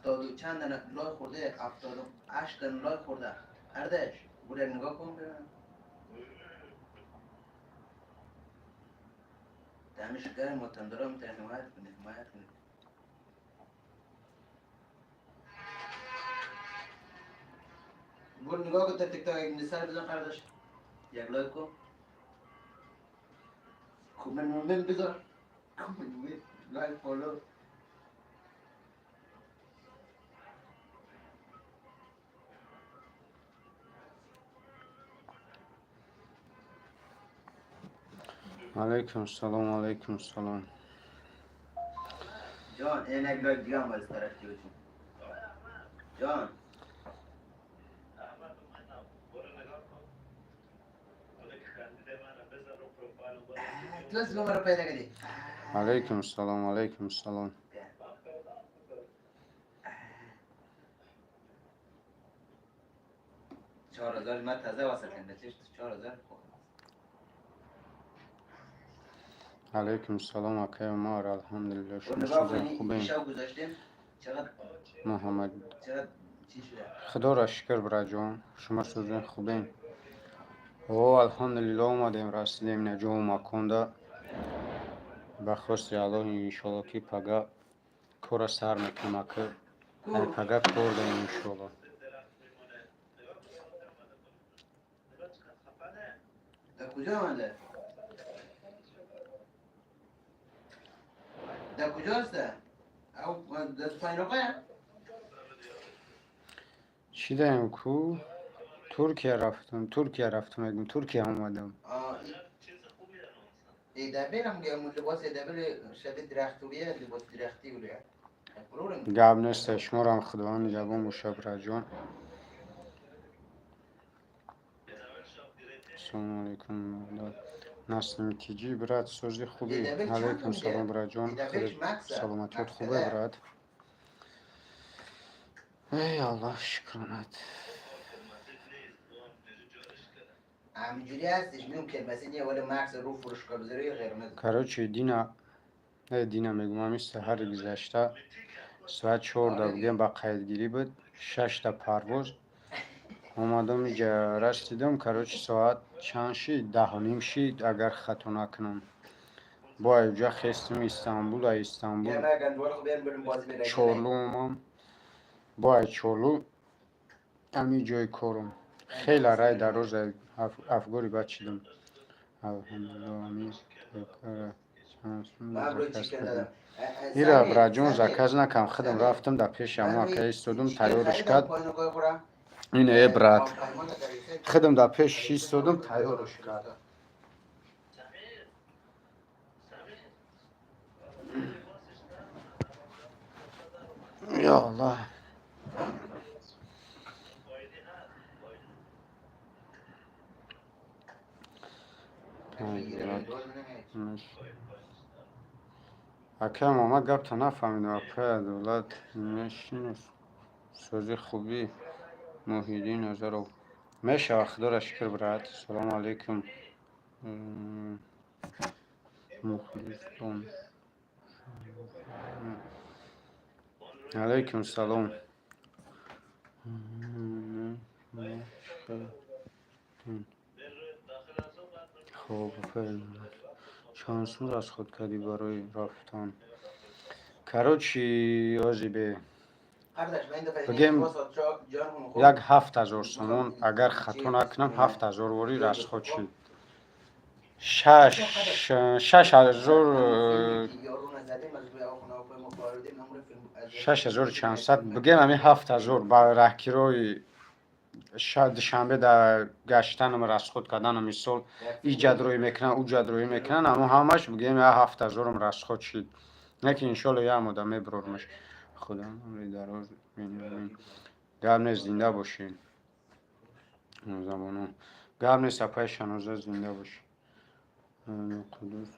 هفتاد و چند دنه لای خورده، 78 دنه لای خورده. اردش بوده نگاه کن ببینم. دمش گرم و تندرا میتونه حمایت کنید. برو نگاه کن تا تیک تاک این سر بزن قردش. یک لایک کن. کومن بذار. کومن لایک فالو. علیکم السلام. علیکم السلام. جان این یک لایک دیگه هم از طرف جوشون. جان اطلاس نمره پیدا کردی. علیکم السلام. علیکم السلام. 4000 من تازه واسه کنده چیش 4000 علیکم السلام. اکای مار الحمدلله. و شما نگاه چیزا کنی این خوبین؟ شو گذاشتیم چقدر محمد چی شده. خدا را شکر برا جان. شما چیزا خوبین؟ او الحمدلله اومدیم رسیدیم نجا و مکانده. بخواست الله انشالله که پگه کور سر میکنم که پگه کور داریم انشالله. در کجا آمده؟ در کجاست؟ او در سپایناقه؟ چی داریم کو؟ ترکیه رفتم اگم ترکیه آمدم. ای دبیر هم گه اون لباس دبیر شبیه درختوریه لباس درختی بوده. گب نیست شما را هم خدا نگهبان باشه برا جان. السلام علیکم. نسیم تیجی برات سوزی خوبی. علیکم سلام برا جان. سلامتیت خوبه برات. ای الله شکرانت. همینجوری هستش ممکن مثلا یه ولی مکس رو فروشگاه بذاری قرمز. کراچی دینا میگم همی سهر گذشته ساعت 4 بودیم با قیدگیری بود 6 پرواز اومدم اینجا رسیدم کراچی ساعت چند شید 10:30 شید اگر خطا نکنم. با اینجا خستم استانبول چورلو اومم با چورلو همی جای کارم خیلی رای در روز افگاری بچیدم. الحمدلله همی ایره برا جون زکز نکم خودم رفتم در پیش اما که ایستادم تیارش کرد. اینه ای برات خودم در پیش ایستادم تیارش کرد. یا الله. اکم آمد گفت تا نفهمیدم اپای دولت نشین سوزی خوبی محیدین نظر میشه خدا را شکر برات. سلام علیکم مخلصون. علیکم سلام. خوب چانسون از خود کردی برای رفتن کراچی آزیبه بگیم 1000 سامان اگر خطا نکنم 7000 واری راست خود شد 6400 بگیم همین 7000 با رهکیروی شنبه در گشتنم راست خود کردن مثال ایجاد روی میکنن او جاد روی میکنن اما همش بگیم 7000 راست خود شد نکه انشالله یه مدام میبرورمش خدا دراز گرم نیست زنده باشین زمانو گرم نیست اپای شنوزه زنده باشین قدوس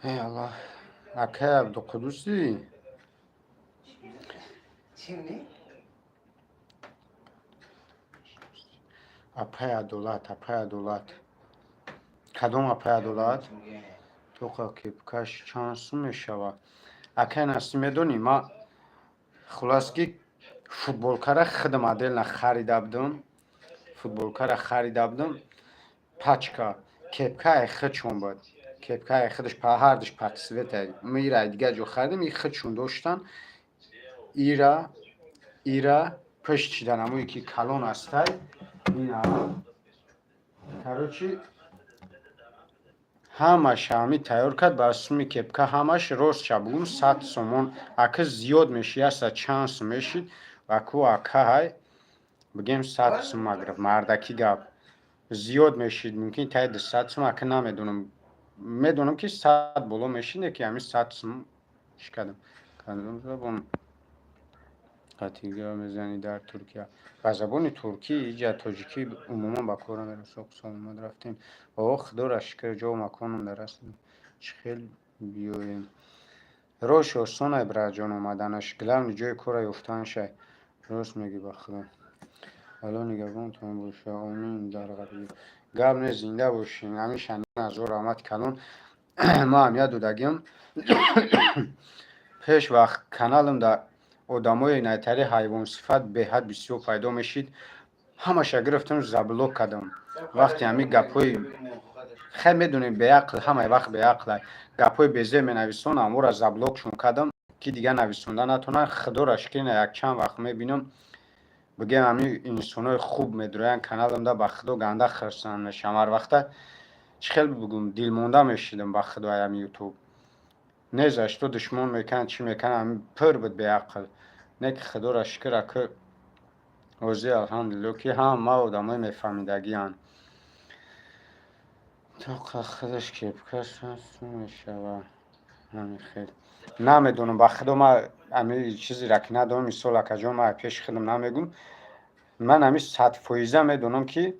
ای الله اکه عبدو قدوسی اپای عدالت کدوم اپای عدالت تو کپکش چانس میشود اکن است میدونی ما خلاص که فوتبولکara خودم отдельно خریده بودم فوتبولکara خریده بودم پاچکا کپکای خودشون بود کپکای خودش په هر دش پاتسویت میره دیگه جو خریدم این خودشون داشتن ایرا پشت چیدن همون که کلون هسته این короче همش همی تیار کرد با اسمی کپکا همش روز چبون 100 سومون اکه زیاد میشه یا چند سوم میشید و اکو اکه های بگیم 100 سوم مگرب مردکی گپ زیاد میشید ممکن تاید 100 سوم اکه میدونم که 100 بولو میشید که همین 100 سوم شکدم کندم زبان قطیگه میزنی در ترکیه و زبان ترکی ایجا تاجیکی عموما با کارم میرسه سال رفتیم خدا را شکر جا و مکانم درستیم چه خیلی بیاییم روش آسانه برای جان اومدنش گلم جای کار یفتن شه راست میگی با خدا حالا نگهبان تو باشه آمین در غریب گب نه زنده باشین همیشه نظر آمد کلون ما هم یاد دادگیم پیش وقت کانالم در آدمای نایتری حیوان صفت به حد بسیار پیدا میشید همش گرفتم زبلوک کردم وقتی همی گپای خیلی میدونیم به عقل همه وقت به عقل گپای بیزه می نویسون امور از زبلوکشون کردم که دیگه نویسونده نتونن خدا را شکرین یک چند وقت میبینم بگم همی انسانای خوب میدروین کانالم دا به خدا گنده خرسن میشم هر وقت چه خیلی بگم دیل مونده میشیدم به خدا همی یوتیوب نیزش تو دشمن میکن چی میکن همی پر بود به عقل نه که خدا را شکر که اوزی الحمدلله که هم ما آدمای میفهمیدگی هن تو خودش که بکش هست میشود همین خیلی نمیدونم با خدا ما همی چیزی را که ندارم مثال اکجا ما پیش خودم نمیگم من همی 100% میدونم که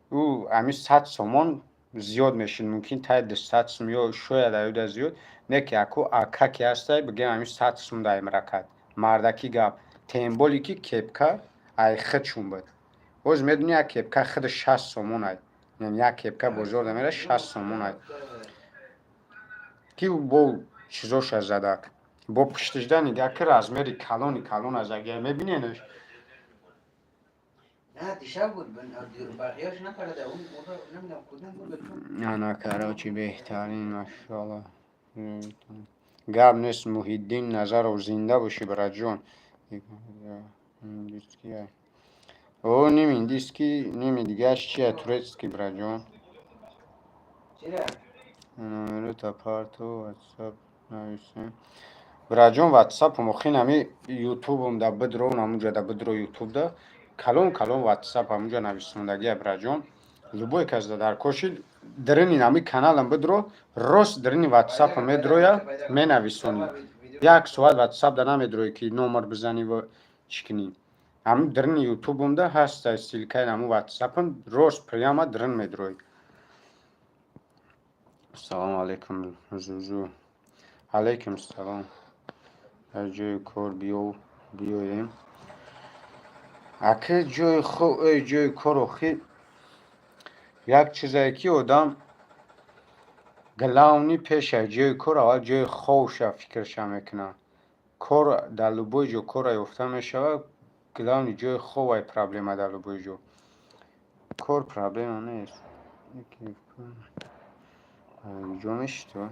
او همی 100 سومون زیاد میشین ممکن تاید 100 سوم یا شاید ایوده زیاد نه که اکو اکا که هسته بگیم همی 100 سوم دایم رکد مردکی گپ تیمبولی که کپکا ای خودشون بود اوز میدونی یک کپکا خود 60 سومون های یعنی یک کپکا بزرگ میره 60 سومون های که با چیزاش از زدک با پشتش ده نگه که رزمری کلون از اگه میبینینش نه دیشب بود بقیهش نکرده اون نمیدونم کدوم بود انا کراچی بهترین ماشاءالله گب نیست محیدین نظر و زنده باشی برای جان او نمی دیسکی نمی دیگهش چیه توریسکی برای جان چرا؟ نمیرو تا پارتو واتساپ نویسیم برای جان واتساپ مخین همی یوتیوب هم دا بدرو نمونجا دا بدرو یوتیوب دا کلون واتساپ همونجا نویسندگی برای جان любой کس در کوشید درنی نمی کانالم بدرو روز درنی واتساپ میدرویا می نویسونی یک سوال واتساپ در نمیدروی که نمبر بزنی و چکنی هم درنی یوتیوب هم ده هست استیلکای نمو واتساپ هم روز پریاما درن میدروی السلام علیکم زوزو علیکم السلام از جای کار بیایم اکه جای کار خی یک چیزایی که آدم گلاونی پیش جای کار اول جای خوش فکرش میکنه کار در لبوی جو کار یافته میشه گلاونی جای خوب پرابلم در لبوی جو کار پرابلم نیست جونش تو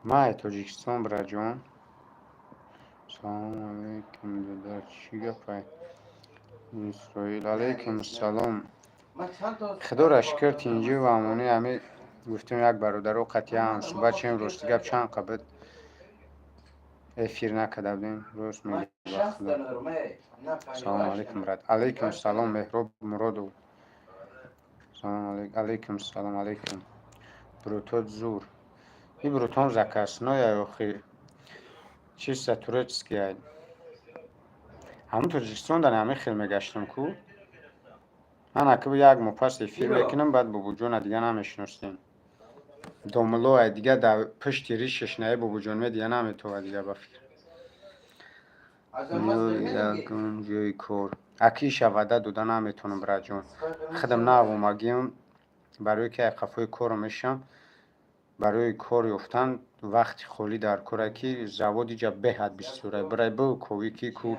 ما تاجیکستان برای جان سلام علیکم در چی گفت اسرائیل علیکم السلام خدا را شکر اینجا و امانی همه گفتیم یک برادر و قطعه هم صحبت چیم روستی گفت چند قبل افیر نکده بودیم روز میگه سلام علیکم برد علیکم السلام مهراب مرادو سلام علیکم السلام علیکم بروتوت زور این بروتون زکرسنای اخی چیست تورتسکی هاید همون تاجیکستان در همه خیلی میگشتم کو من اکه یک مپس افیر میکنم بعد بابو جون دیگه نمیشنستیم دوملو دیگه در پشت ریشش نه بابو جون دیگه نمیتوه دیگه بفیر یکم جای کار اکی شوده دوده نمیتونم برای جون خودم نه اومگیم برای که قفای کار میشم برای کار یافتن وقتی خالی در کارکی زواد ایجا بهد بسیاره برای بو کوی کی کو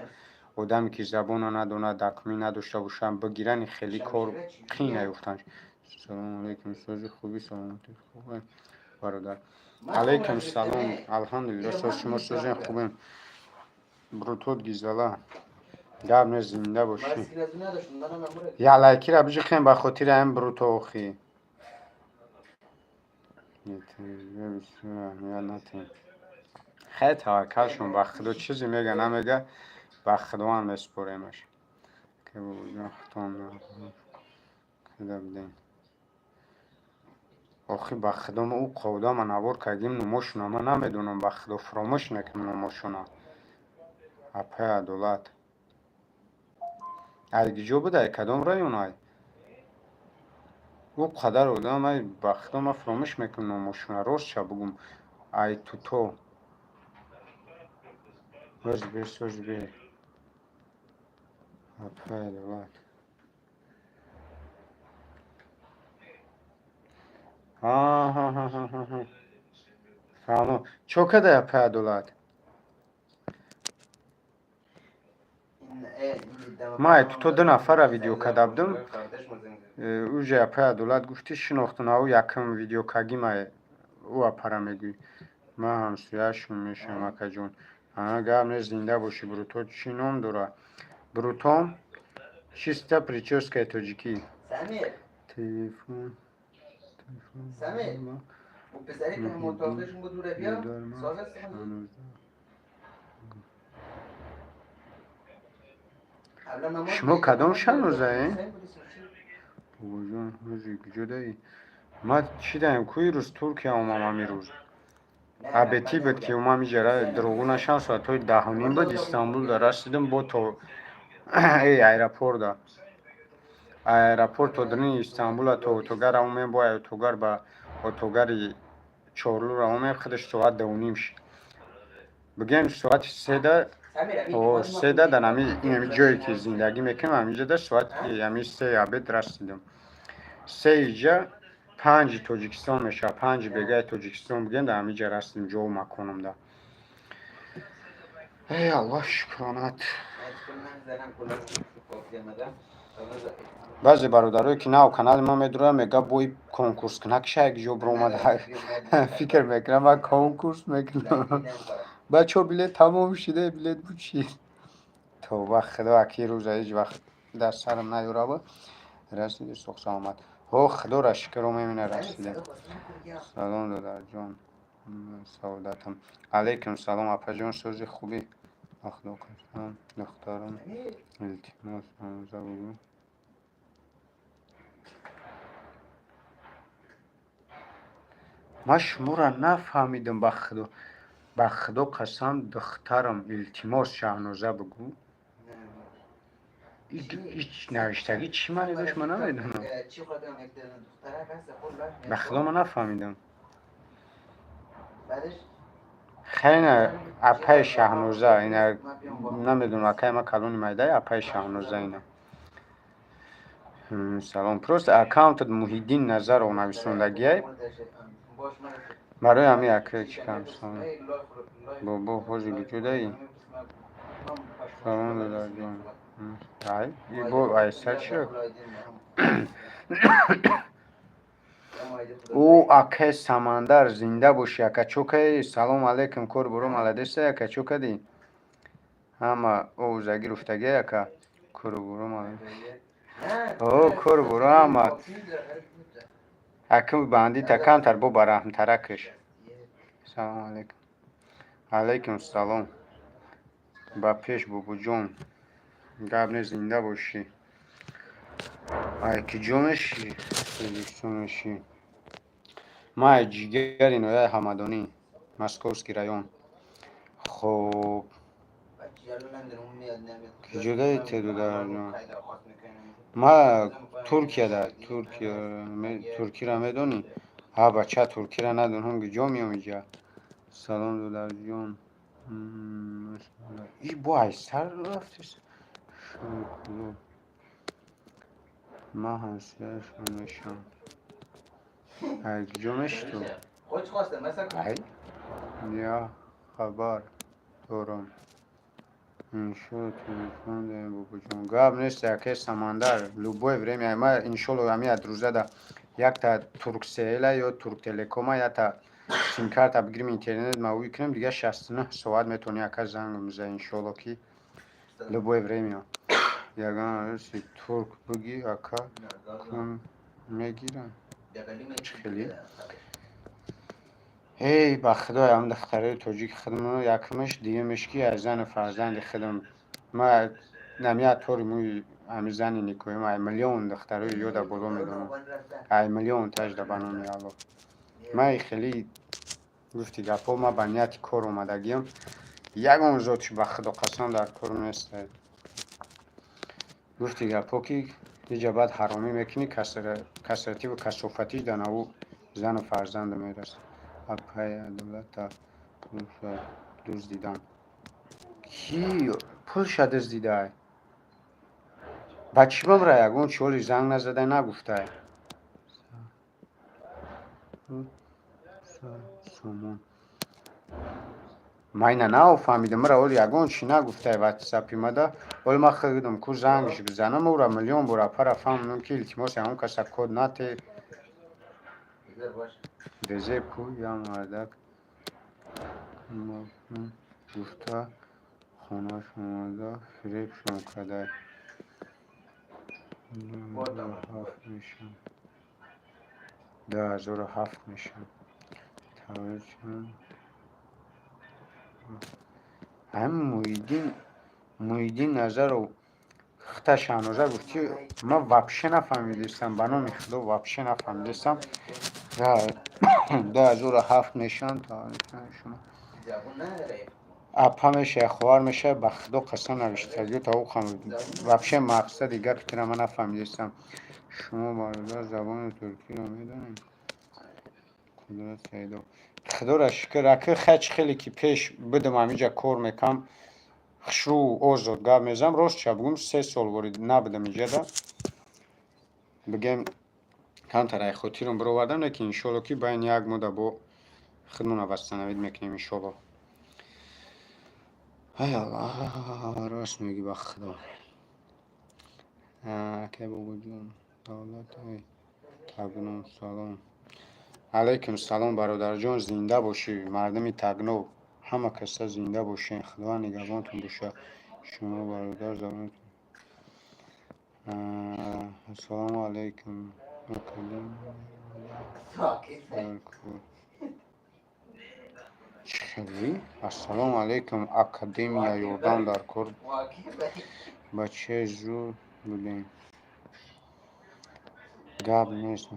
آدمی که زبان ندونه دکمی نداشته باشن بگیرن خیلی کار قی نیفتن. سلام علیکم سوزی خوبی سلامتی خوبه برادر. علیکم سلام الحمدلله سوز شما سوزی خوبه بروتود گیزالا گرم زنده باشی یا لایکی را بجی خیم بخاطر هم بروتو اخی خیلی توکلشون به خدا چیزی میگه نمیگه به خدا هم میسپاریمش که بودن خودتون کده بدین آخی به خدا ما او قودا ما نوار کردیم نماشونا ما نمیدونم به خدا فراموش نکنم نماشونا اپه عدالت اگه جو بوده کدام رایون های او قدر آدم های به خدا ما فراموش میکنم نماشونا راست چه بگم ای تو سوز بیر اپه عدالت ها فهمم چوکه ده اپه عدالت ما تو دو نفر ویدیو کدابدم اوجه اپه دولت گفتی شناختن او یکم ویدیو کگی ما او اپره میگوی ما همسویهشون میشم اکا جون گرم زنده باشی بروتو چی نام داره بروتوم چیستا پریچوسکای توجیکی تلفن سمیر و پسری که متوقعشون بود دوره بیا سازه استفاده شما کدام شنوزه این؟ بوجون روزی جدایی ما چی داریم کوی روز ترکیه اومم همی روز ابتی بود که اومم جره دروغو نشان ساعت های 10:30 بود استانبول در رسیدم با تو ای ایرپورت دا ایرپورت تو درنی استانبول تو اتوگر اومم با اتوگر با اتوگری چورلو را اومم خودش ساعت 2:30 شد بگیم ساعت 3 و 3 در همی جایی که زندگی میکنم همینجا در ساعت همی 3 عبد رسیدم 3 اینجا 5 توجیکستان میشه 5 بگه توجیکستان بگیم در همینجا رسیدم جو مکنم در ای الله شکرانت بعضی برادرایی که نه کانال ما میدونم میگه بوی کنکورس کنه که یک جو برومده فکر میکنم من کنکورس میکنم بچه ها بلیت تمام شده بلیت بچید تو وقت خدا اکی روز هیچ وقت در سرم نیوره بود رسیدی سخص آمد او خدا را شکر رو میمینه رسیده سلام دادر جان سعودتم علیکم سلام اپا جان سوزی خوبی اخلاق کنم دخترم التماس آموزه بگو ما شما را نفهمیدم به خدا قسم دخترم التماس شهنازه بگو هیچ نوشتگی چی معنی داشت من نمیدونم به خدا من نفهمیدم خیلی اپای شهنوزه اینه نمیدونم اکای ما کلونی مایده اپای شهنوزه اینه سلام پروست اکاونت محیدین نظر و نویسندگی برای همی اکای چکم سلام بابا خوزی گجوده ای سلام دادر جان ای بو ایسر چرا او اکه سمندر زنده باشی اکه چوکه سلام علیکم کور برو ملدسته اکه چوکه دی همه او زگیر افتگه اکه کور برو ملدسته او کور برو همه اکه باندی تکان تر بو برهم ترکش سلام علیکم علیکم سلام با پیش بو جون گبنه زنده باشی ایکی جونشی سلیکسونشی ما جیگر اینوی همدانی مسکوسکی رایون خب که جدایی تدو در ما ترکیه در ترکی را میدونی ها بچه ترکی را ندون هم جا میام اینجا سلام دو در جون ای با ایستر رفتیست ما هنسیه شونشم ایک جونش تو خودش خواسته مثلا ای یا خبر دارم این شد تلفن داریم بابا جون گاب نیست یکی سماندر لوبوی بریم ما انشالله همی ادروزه دا یک تا ترک سیله یا ترک تلکوم یا تا سیم کارت بگیریم اینترنت ما وی کنیم دیگه 69 ساعت میتونی یک زنگ میزه انشالله کی لوبوی بریم یگان رسی ترک بگی اکا کن میگیرم خیلی ای با خدای هم دختره تاجیک خدمه یکمش دیگه‌مش کی از زن فرزند خدم ما نمیاد طوری موی همی زن نیکوی ما میلیون دختره یودا بالا میدونم ای میلیون تاج دا بانو میالو ما خیلی گفتی گپا ما با نیتی کار اومدگیم یکم زودش با خدا قسم در کار نیست گفتی گپا کی یه بعد حرامی میکنی کسرتی و کسوفتی دانه او زن و فرزند میرسه اپای دولت تا پول دزدیدن کی پول شد دزدیده بچه بمره یکون چولی زنگ نزده نگفته سومون من نه فهمیدم مرا اول یگون چی نگفته واتساپی مده اول ما خودم کو زنگش بزنم او را میلیون برا پر فهمم که التماس همون کسا کد نته دزه کو یا مردک گفته خانه شما فریب شما کده 2007 میشم 2007 میشم توجه هم مویدین نظر رو خطا شانوزه گفتی ما وابشه نفهمیدستم بنا خدا وابشه نفهمیدستم 2007 میشن تا شما اپا میشه خوار میشه به خدا قسم نوشتگی تا او خمید وابشه مقصد دیگر که من نفهمیدستم شما برادر زبان ترکی رو میدونید قدرت پیدا خدا را شکر اکه خچ خیلی که پیش بدم همیجا کار میکم خشرو اوزد گاب میزم روز چه بگم 3 سال ورید نبودم اینجا دا بگم کم ترای خودی رو برو وردم نکن انشالله که باین یک مده با خدمون وستنوید میکنیم انشالله ای الله راست میگی با خدا که بابا جون دولت ای تبنم سلام علیکم سلام برادر جان زنده باشی مردمی تگنو همه کسا زنده باشین خدا نگهبانتون باشه شما برادر زبانتون السلام علیکم چی؟ السلام علیکم اکادمیا یوردان در کرد بچه زور بودیم گب نیست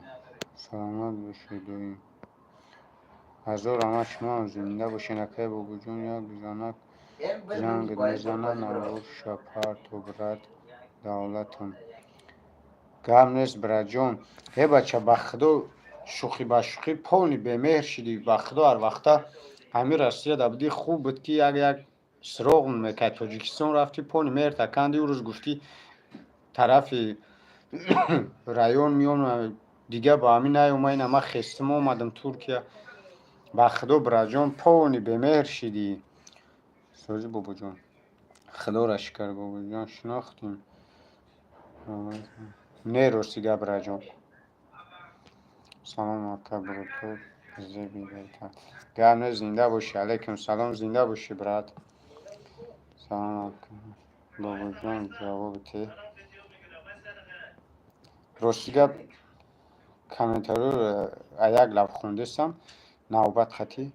سلامت باشید دویم هزار همه شما زنده باشین اکه بگو جون یک بزنک جنگ میزنه نور شپرت و برد دولتم گم نیست برد جون هی بچه بخدا شوخی با شوخی پونی به مهر شدی بخدا هر وقتا همین راستی دبدی خوب بود که یک سراغ میکرد تاجیکستان رفتی پونی مهر تکندی او روز گفتی طرف رایون میون دیگه با همین نیومین اما خستم اومدم ترکیه بخدا برد جون پونی به مهر شدی سوزی بابا جون خدا را شکر بابا جان شناختیم نه راستی گبر جان سلام آقا براتو زیبی بیتا گرم زنده باشی علیکم سلام زنده باشی برات سلام آقا بابا جان جواب تی راستی گب کامنتارو یک لب خوندستم نوبت خطی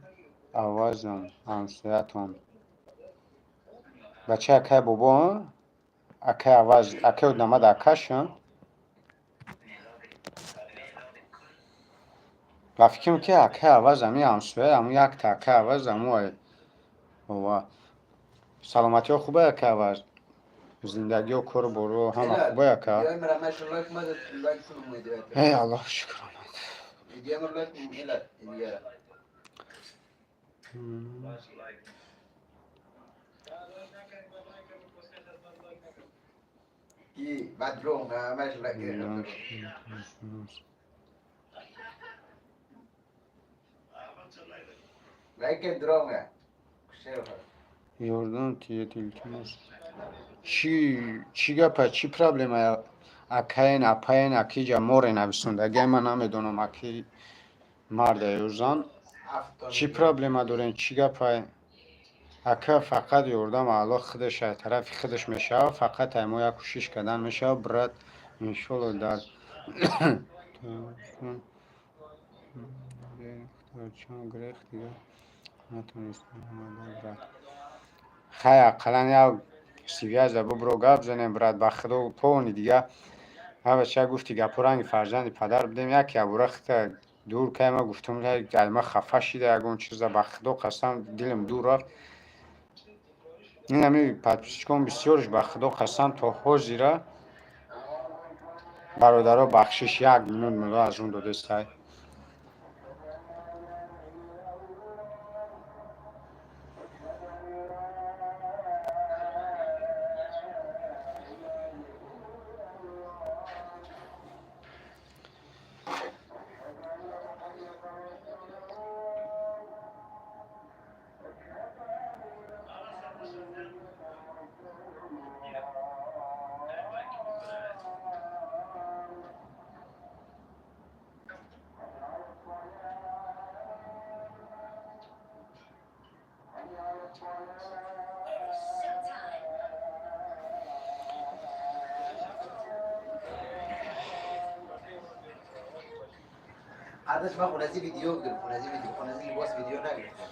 آوازم همسایتون بچه اکه بابا اکه آواز اکه نمد اکش و فکرم که اکه آواز همی همسایه همون یک تا اکه آواز همون بابا سلامتی ها خوبه اکه آواز زندگی و کار برو همه خوبه اکه ای الله شکر Like droga. Share. Yordan tiyet iltimas. چی گپه چی پرابلمه اکین اپین اکیجا مور نویسونده اگه من نمیدونم اکی مرده یوزان چی پرابلمه دارین چی گپه اکه فقط یوردم حالا خودش طرف خودش میشه فقط ایمو یک کوشش کردن میشه برد انشالله در چون گرفت دیگه نتونستم برد خیلی اقلا یا سیویازه برو گپ زنیم برد بخدا پونی دیگه ها بچه گفتی گپورنگ فرزند پدر بدیم یکی ابورخت دور که ما گفتم که ما خفه شده اگه اون چیزا بخدا قسم دلم دور رفت این همی پدپسچکم بسیارش بخدا قسم تا حوزیره برادرها بخشش 1,000,000 ملا از اون داده است عادش ما خلاصی ویدیو بگیرم خلاصی لباس ویدیو نگرفتم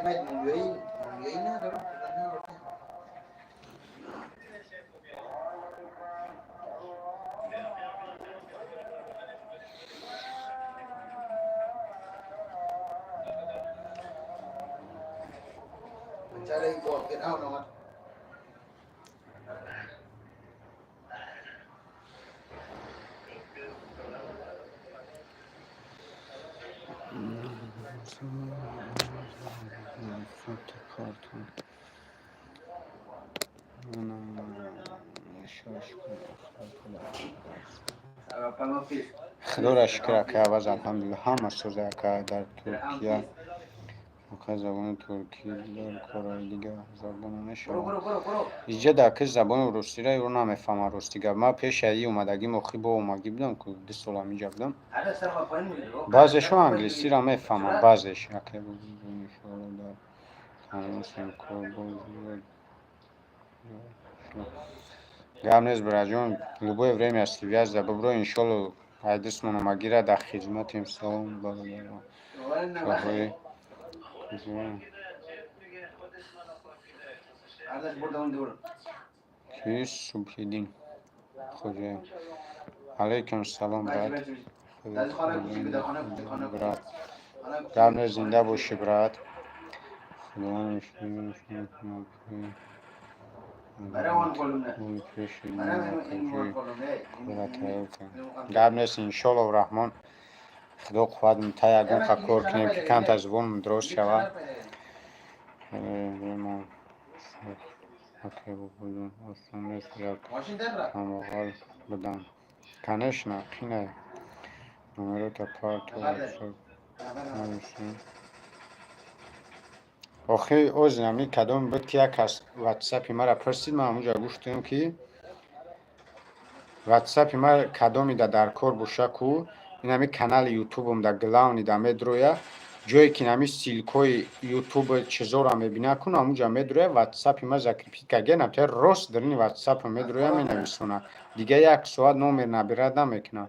مید مومیایی ندارم چرا این باقی نه خدا را شکر که عوض الحمدلله همه سوزه که در ترکیه که زبان ترکی در کارهای دیگه زبان نشون اینجا در که زبان روسی را رو نمیفهمم روستی گفت ما پیش ای اومدگی مخی با اومدگی بودم که 2 سال اینجا بودم بعضشو انگلیسی را میفهمم بعضش اکه گم نیست برای جون لبوی время استیویاز در ببرو انشالله حدیث منو مگیره در خدمت امسال شاهوی کیس صبحیدین خوجه علیکم سلام برات برات گرم زنده باشی برات گرم نیست انشالله و رحمان خدا قوت میته یکون کار کنیم که کم تا زبان درست شود حال بدم کنش نه خینه نمرات پارت آخه از نمی کدام بود که یک از واتساپی مرا پرسید من همونجا گفتم که واتساپی مرا کدامی در کار باشه کو این همی کانال یوتیوبم در گلاونی در مدرویا جایی که نمی سیلکوی یوتیوب چیزا را میبینه کنه همونجا مدرویا واتساپی ما ذکر پیک اگه نبته راست در این واتساپ مدرویا می نویسونه دیگه یک ساعت نمر نبرد نمیکنه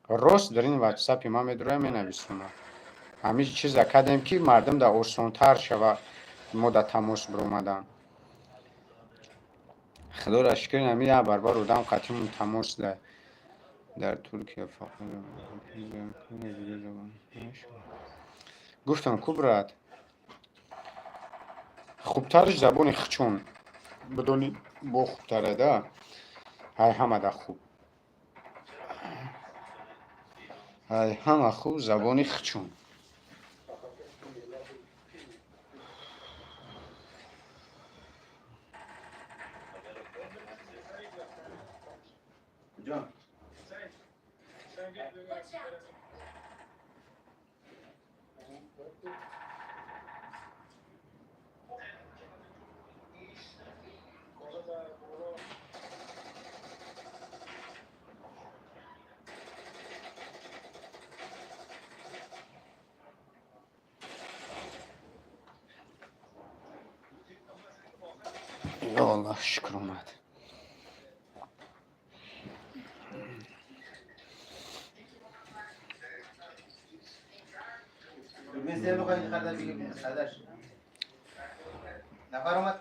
راست در این واتساپی ما مدرویا می نویسونه همین چیز کردیم که مردم در آسان‌تر شود ما در تماس برآمدن خدا را شکر نمی یه بربر بودم قطعی تماس در ترکیه فقط گفتم کبرات خوبترش زبان خچون بدونی با خوبتره ده های همه ده خوب های همه خوب زبان خچون یا الله شکر اومد. نفر اومد.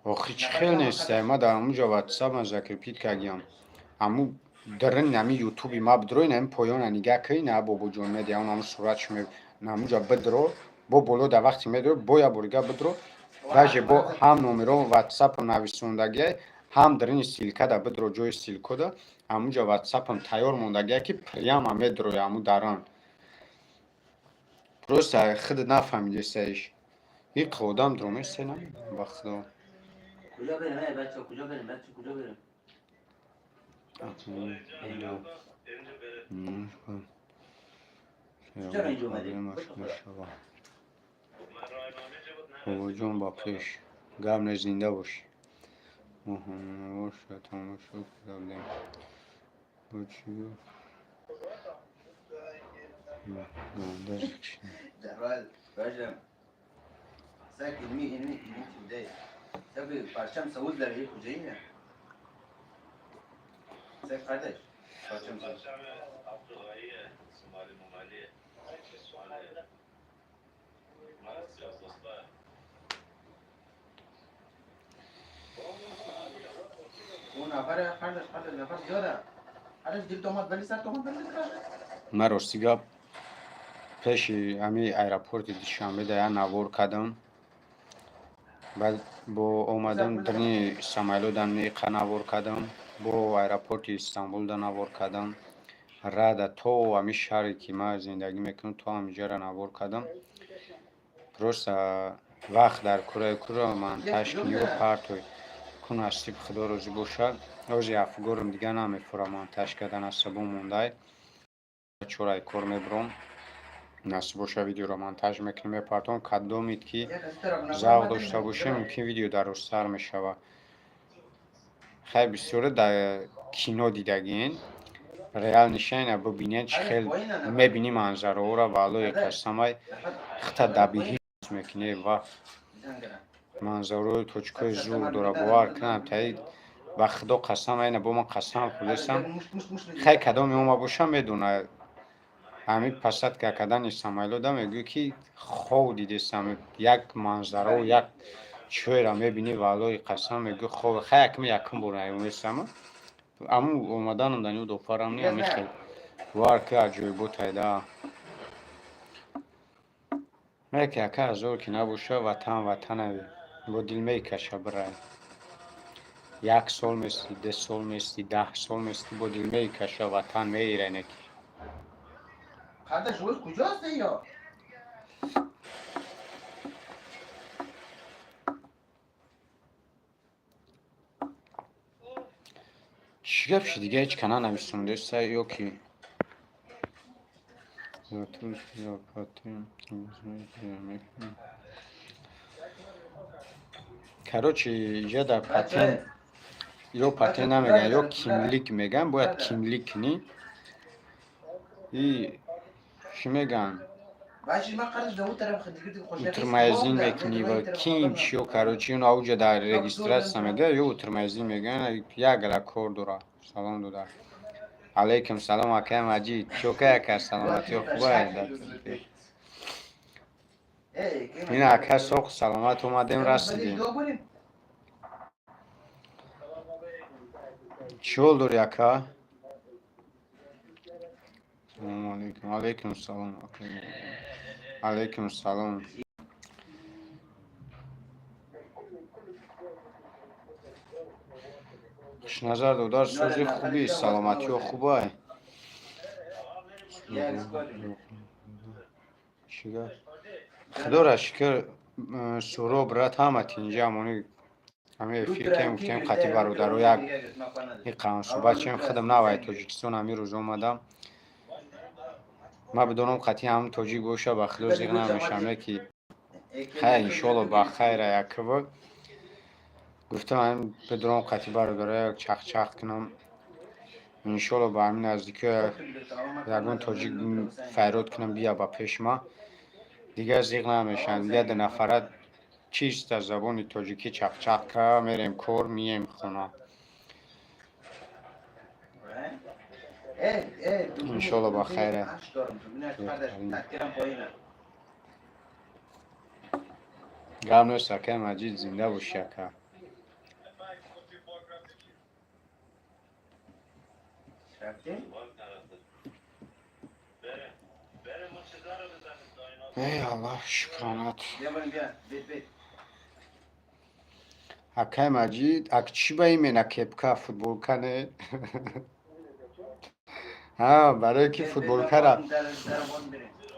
آخی چه خیلی نیسته ما در اونجا واتساپ ما ذکر پید که گیم امو درن نمی یوتیوبی ما بدروی نمی پایان نگاه که نه بابو جون میدی اون همون صورت شمی نمونجا بدرو با بولو در وقتی میدرو بایا برگا بدرو باشه با هم نمرو واتساپ نویسوندگی هم درن سیلکا دا بدرو جوی سیلکو دا همونجا واتساپ هم تیار موندگی که پریام هم میدروی همون دران پروسته خود نفهمیده سیش یک خودم درومه سینم بخدا کجا بریم بچه کجا بریم بچه کجا بریم چرا اینجا اومدیم بابا جون با پیش گم زنده باشی باش تمام شد کردیم با چی گنده درال باجم ساكن مين في بداية تبي برشام سعود لا هي كوجينا ساك قداش برشام سعود اون نفر خالص نفر زیاده خالص دیگه تومات بلی سر تومات بلی من راستیگا پیش امی ایرپورت دوشنبه ده نوار کردم بعد با اومدم درنی سمایلو دم نوار کردم با ایرپورت استانبول ده نوار کردم رادا تو امی شهری که ما زندگی میکنم تو همینجا را نوار کردم پروس وقت در کره من تشکیل و پرتوی کن استیب خدا روزی باشه روزی افگورم دیگه نمیفورم من تشکیدن از سبون مونده چورای کار میبرم نصیب باشه ویدیو رو مونتاژ میکنیم پارتون کدومید که ذوق داشته باشه ممکن ویدیو درست‌تر میشه خیلی بسیار در کینو دیدگین ریال نشینه ببینین چه خیلی میبینی منظره او را والای قسمای خطا دبیهی میکنه و منظره توچکای زور داره باور کنم تایید و خدا قسم اینه با من قسم خودستم خیلی کدام اوما باشه میدونه همین پسات که کدن سمایلو دم میگه که خوب دیدستم یک منظره و یک چوی را میبینی والای قسم میگه خوب خیلی کمی یکم برای میستم امو اومدنم دنیو دوپارم نیم میخیل وار که عجوی بود تایده میگه یکه ازور که نباشه وطن با دل میکشه برای یک سال میستی 10 سال میستی 10 سال میستی با دل میکشه وطن میره نکی خاطر شوز کجاست یا چی گفت دیگه هیچ کنن نمیستونده سه یا که کروچی یه در پتن یا پتن نمیگن یا کیملیک میگن باید کیملیک نی چی میگن اوترمایزین میکنی و کیم چیو کروچی اون اوجه در رگیسترات میگه یا اوترمایزین میگن یک گلا کور دورا سلام دو در علیکم سلام اکه مجید چوکه اکه سلامتی خوبه این اکه سوخ سلامت اومدیم رسیدیم چول دور اکه سلام علیکم علیکم سلام علیکم سلام خوش نظر دودار سوزی خوبی سلامتی و خوبه خدا را شکر سورو برات همت اینجا همونی همه فکر گفتیم خطی برادر یک این قانون صحبت چیم خودم نوای تاجیکستان همین روز اومدم ما بدونم خطی هم تاجیک گوشه با خلوص دیگه نمیشم که خیر انشالله با خیر یک بود گفتم هم بدونم خطی برادر یک چخ چخ کنم انشالله با همین نزدیکی یکون تاجیک فیرود کنم بیا با پیش ما دیگه زیغ نمیشن یه ده نفرت چیست از زبان تاجیکی چخ چخ که میریم کور میم خونه انشالله با خیره گرم نیست که مجید زنده باشه که ای الله شکرانت اکه مجید اک چی باید مینه کپکه فوتبول کنه ها برای که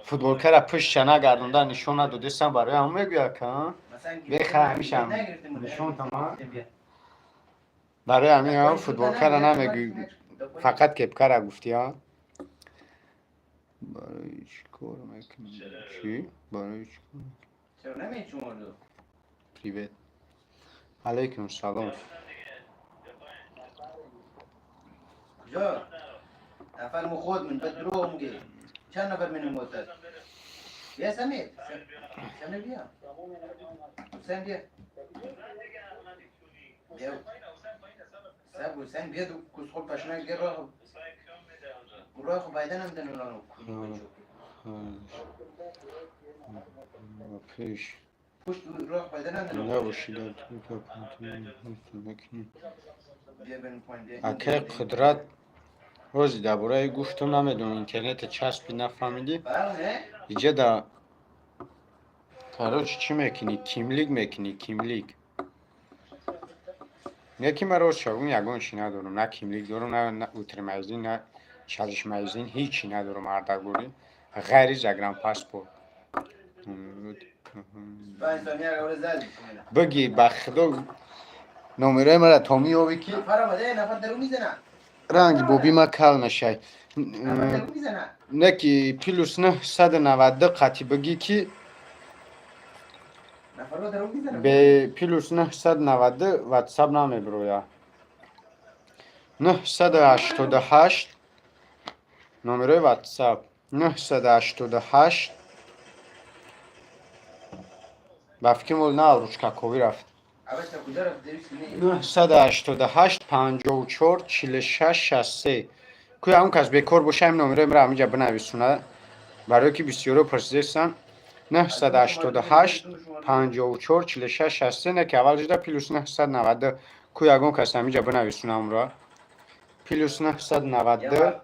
فوتبولکر را پشت چنه گردونده نشون ندادستم برای هم میگوید که بخه همیشه هم نشون تمام برای همین هم فوتبولکر را نمیگوی فقط کپکه را گفتی ها برای چیکار میکنی چی؟ برای چیکار چرا نمیچونو پریوت علیکم سلام کجا؟ نفر مو خود من بد دروغ میگی چند نفر من موتد بیا سمیر سمیر بیا حسین بیا بیا سب حسین بیا دو کسخول پشنک گیر راه خو بایدن هم دنولانو پیش پشت راه بایدن هم دنولانو نباشید بیا بین پایین اکه قدرت روزی درباره گفتم نمیدونم اینترنت چسبی نفهمیدی بله اینجا در کاروش چی میکنی؟ کیملیک میکنی کیملیک یکی من روز شاگون یگونشی ندارم نه کیملیک دارم نه اوتر مایزین نه چالش مایزین هیچی ندارم اردگوری غیر زگرم پاسپورت بگی بخدا نمره مرا تامی آوی که نفر آمده نفر درو میزنه رنگ بوبی ما کل نشه نفر درو میزنه نه که پیلوس نه 190 قطی بگی که نفر رو درو میزنه به پیلوس 990 واتساپ نمی برویا 988 نمره واتساپ 988 بفکی مول نه روچکا کوی رفت اول تا کجا رفت دریش کنی 988 54 46 63 کوی اون کس بیکار باشه این نمره مرا همینجا بنویسونه برای که بسیارو پرسیدستن 988 54 46 63 نه که اول جدا پیلوس 990 کوی اگون کس همینجا بنویسونم را پیلوس 990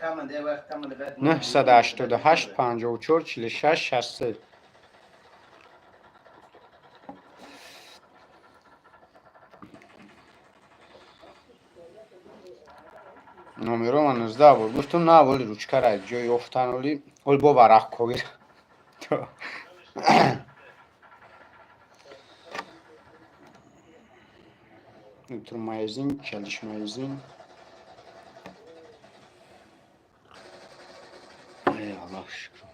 988 54 46 63 نمره من 19 بود گفتم نه ولی روچکه را جای افتن ولی با برق کویر اینطور مایزین چلش مایزین ای الله شکر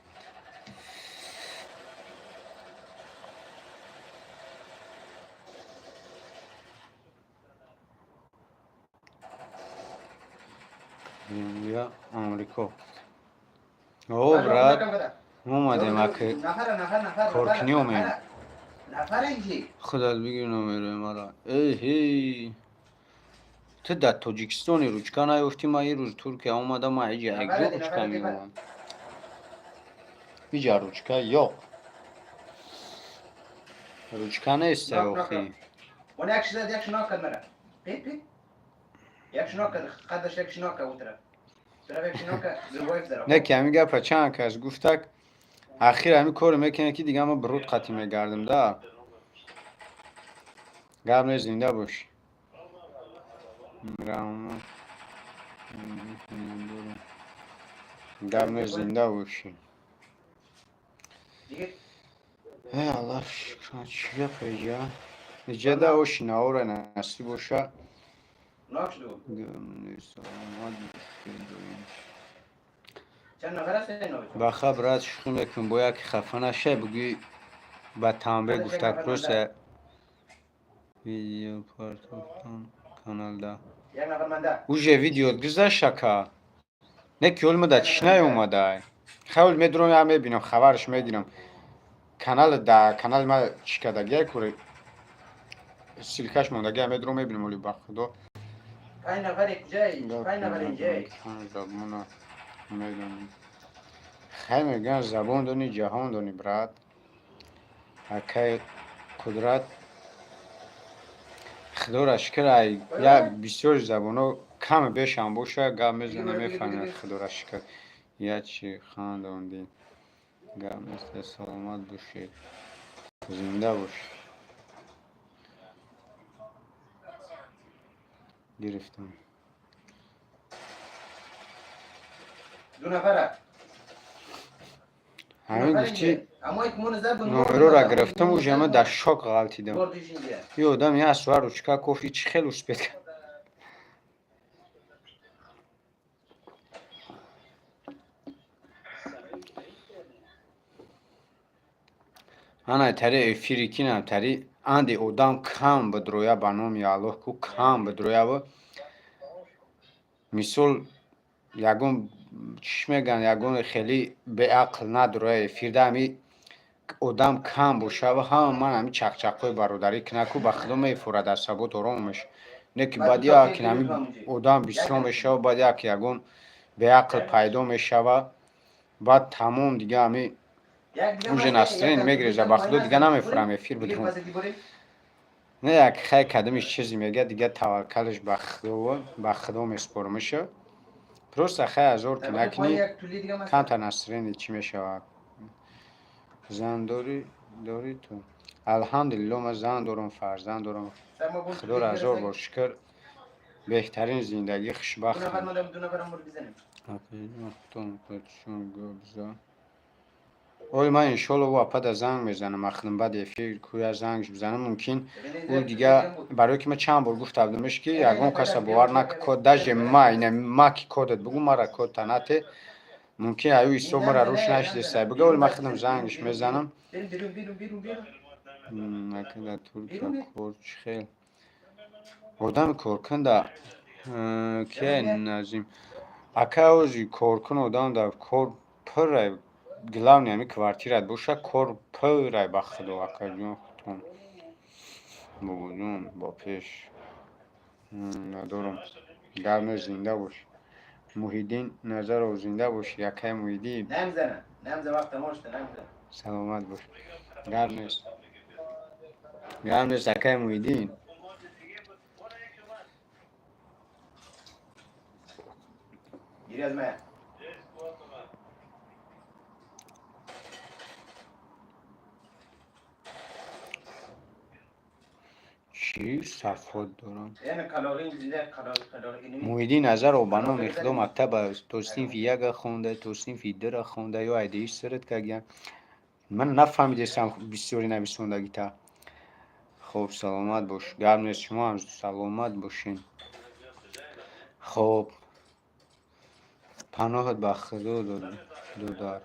یا آمریکا او براد اومدیم اکه کارکنی اومیم نفر اینجی خدا بگیر نمره مرا ای هی تو در تاجیکستانی روچکا نیفتی ما یه روز ترکیه آمده ما اینجا یک دو روچکا میگوام اینجا روچکا یا روچکا نیست اخی اون یک شده یک شناک کرد مرا پید پید یک شناک کرد قدش یک شناک کرد اوتره طرف یک شناک گروایف داره نه که همی گفت چند کس گفتک اخیر همی کار میکنه که دیگه ما برود قطی میگردم ده گرم زنده باش گرم زنده باشی دیگه ای الله شکر چیه پیجا جدا اوشینا اور نصیب باشه ناکش دو سلامت چند نفر هست این نوشت با خبرات شروع میکن باید که خفه نشه بگی با تنبه گفتک پروسه ویدیو پارتوفتان کانال دا یک نفر منده اوژه ویدیو گذاشت که نکی olmadı چشنه اومده خیلی میدونم یا میبینم خبرش میگیرم کانال ما چیکادگی کوری سیلکش موندگی میدونم میبینم ولی با خدا 5 نفر کجایی 5 نفر اینجایی زبون میدونم خیلی میگن زبان دونی جهان دونی برات اکای قدرت خدا را شکر ای یا بسیار زبانو کم بیش هم باشه گام میزنه میفهمه خدا را شکر یا چی خاندوندی گام است سلامت باشید زنده باش گرفتم 2 نفره همین گفتی اما یک مون زبون نمرو را گرفتم و جمع در شاک غلطیدم بردیش اینجا یه آدم یه سوار روچکا کافی چی خیلی اسپید کرد انا تری افیریکی نم تری اندی آدم کم بدرویا بانومی الله کو کم بدرویا و مثال یگون چیش میگن یگون خیلی به عقل ندرویا افیرده همی آدم کم باشه و هم من همی چقچقای برادری کنه کو به خدا میفورد از ثبات آرامش نه که بعد یا که همی آدم بسیار میشه و بعد یا که یگون به عقل پیدا میشه و بعد تمام دیگه همی اونجا نسترین میگریزه به خدا دیگه نمیفورم افیر بدون نه یک خیلی کدومش چیزی میگه دیگه توکلش به خدا میسپرمشه پروسه خیلی هزار که نکنی کم تا نسترین چی میشه زن داری تو الحمدلله من زن دارم فرزند دارم خدا را هزار بار شکر بهترین زندگی خوشبختم اوی من انشالله و اپد زنگ میزنم اخدم بعد افیر کوی زنگش بزنم ممکن او دیگه برای که من چند بار گفت بودمش که یگون کس باور نکه کد دژ ما اینه ما کی کدت بگو مرا کد تنته ممکن ایو ایستو مرا روش نشده سای بگه ولی من خودم زنگش میزنم نکنه ترکیه کورچ خیل آدم کورکنده که نازیم اکا اوزی کورکن آدم در کور پر گلاو نمی کوارتیرت باشه کور پر بخدو اکا جون خودتون بگوزون با پیش ندارم گرم زنده باش محیدین نظر او زنده باش یکه محیدین نمزه وقت ماشته نمزه سلامت باش گرم نیست یکه محیدین گیری از من چی صفات دارم یعنی کلاغین زیده کلاغین محیدین نظر او بنا میخدم مکتب تو صنف یک خونده تو صنف در خونده یا ایدهیش سرت که من نفهمیدستم بسیاری نویسندگی تا خب سلامت باش گرم نیست شما هم سلامت باشین خب پناهت به خدا دار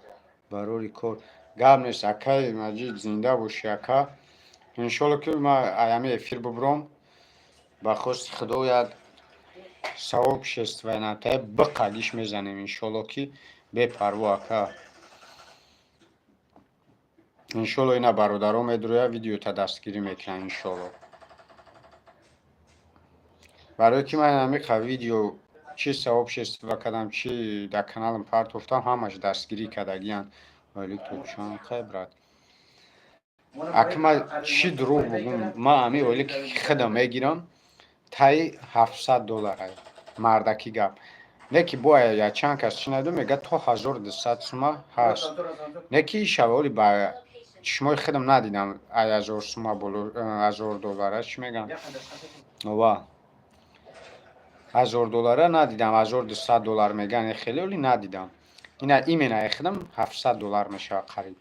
برای کار گرم نیست اکای مجید زنده باشی اکا انشالله که ما ایامی افیر ببرم با خواست خدا یک ثواب شست و نتای بقدیش میزنیم انشالله که بپروا اکا انشالله اینا برادرام ادرویا ویدیو تا دستگیری میکنن انشالله برای که من همی ویدیو چی ثواب شست و کدم چی در کانالم پارت افتم همش دستگیری کدگیان ولی تو چون خبرت اگه من چی دروغ بگم ما همی ولی که خودم میگیرم تای $700 مردکی گپ نه که باید یا چند کس چی ندو میگه تا 1200 سوما هست نه که این شبه ولی با چشمای خودم ندیدم ای 1000 سوما بلو $1000 چی میگم و $1000 ندیدم $1200 میگن خیلی ولی ندیدم اینا خودم $700 میشه قریب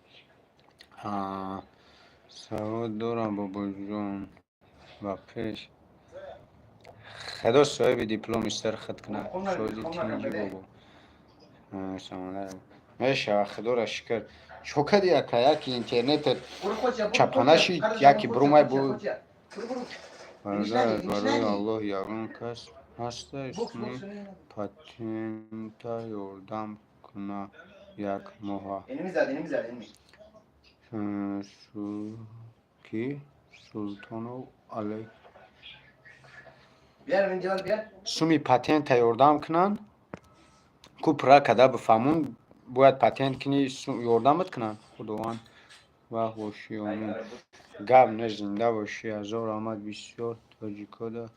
سواد دارم بابا جون و پیش خدا صاحب دیپلم استر خط کنه خب نه، شادی خب نه، تینجی بده. بگو سامانه میشه خدا را شکر شکر یکی اینترنت برو خودشه، برو چپانشی خودشه. هر زمان یکی خودشه، برومای خودشه، بود خودشه. برو برو. اینش برادر ندی، اینش برای ندی. الله یارون کس هسته بوکس اسمی نه. پاتنتا یردم کنه یک ماه اینو میزد، اینو میزد، اینو. کی سلطانو علی بیار اینجا بیار. سومی پاتنت یردم کنن کو پرا کدا بفهمون باید پاتنت کنی یردمت کنن خداوند و خوشی اون گم نه زنده باشی هزار آمد بسیار تاجیکا ده